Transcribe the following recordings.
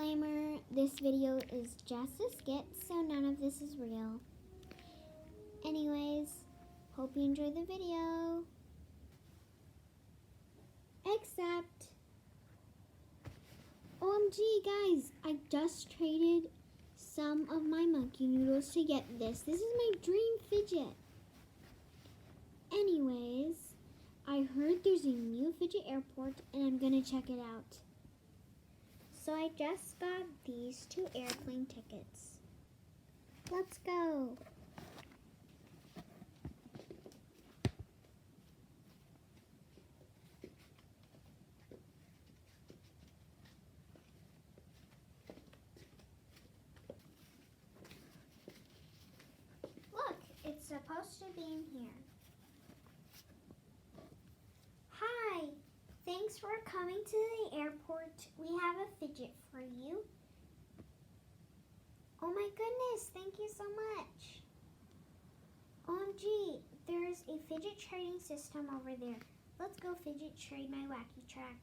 Disclaimer, this video is just a skit, so none of this is real. Anyways, hope you enjoy the video. Except, OMG guys, I just traded some of my monkey noodles to get this. This is my dream fidget. Anyways, I heard there's a new Fidget Airport and I'm gonna check it out. So I just got these 2 airplane tickets. Let's go. Look, it's supposed to be in here. Hi. Thanks for coming to the airport. We have a fidget for you. Oh my goodness, thank you so much. OMG, there's a fidget trading system over there. Let's go fidget trade my wacky track.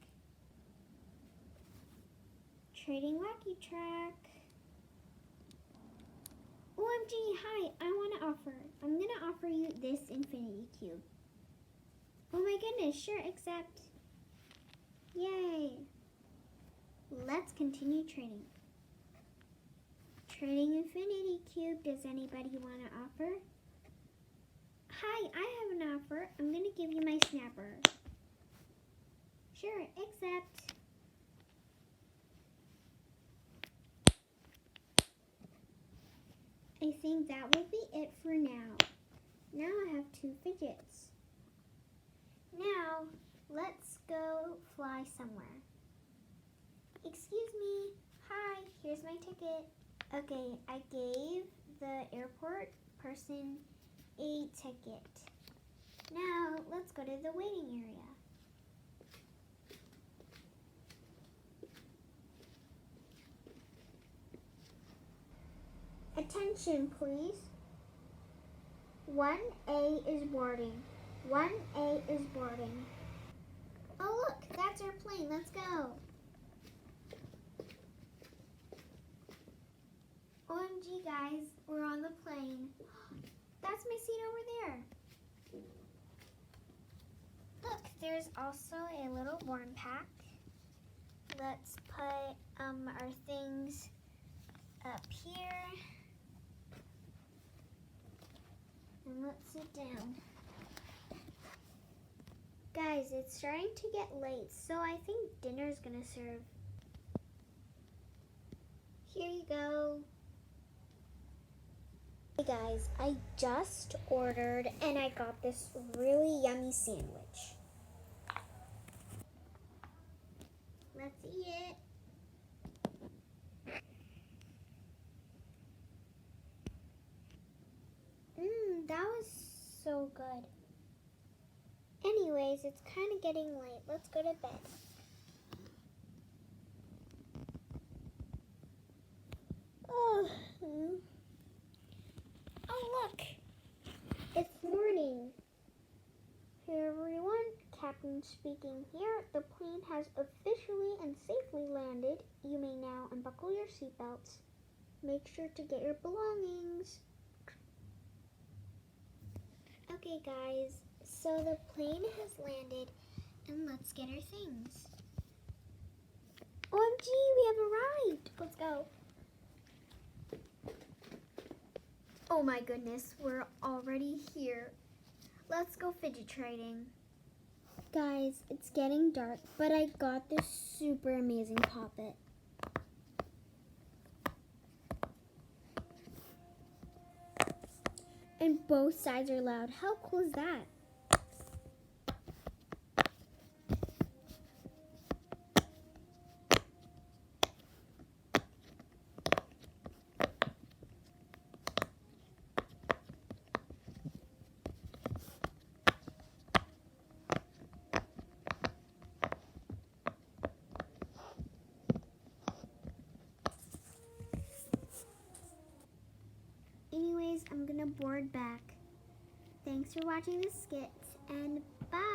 Trading wacky track. OMG, hi, I want to offer. I'm going to offer you this infinity cube. Oh my goodness, sure, accept. Yay! Let's continue trading. Trading infinity cube. Does anybody want to offer? Hi, I have an offer. I'm going to give you my snapper. Sure, accept. I think that will be it for now. Now I have 2 fidgets. Now, let's go fly somewhere. Excuse me. Hi, here's my ticket. Okay, I gave the airport person a ticket. Now, let's go to the waiting area. Attention, please. 1A is boarding. 1A is boarding. Oh look, that's our plane. Let's go. OMG guys, we're on the plane. That's my seat over there. Look, there's also a little warm pack. Let's put our things up here. And let's sit down. Guys, it's starting to get late, so I think dinner's gonna serve. Here you go. Hey guys, I just ordered and I got this really yummy sandwich. Let's eat it. That was so good. Anyways, it's kind of getting late. Let's go to bed. Oh look. It's morning. Hey everyone, Captain speaking here. The plane has officially and safely landed. You may now unbuckle your seatbelts. Make sure to get your belongings. Okay guys, so the plane has landed and let's get our things. OMG, we have arrived. Let's go. Oh my goodness, we're already here. Let's go fidget trading. Guys, it's getting dark, but I got this super amazing poppet. And both sides are loud. How cool is that? Anyways, I'm gonna board back. Thanks for watching this skit, and bye!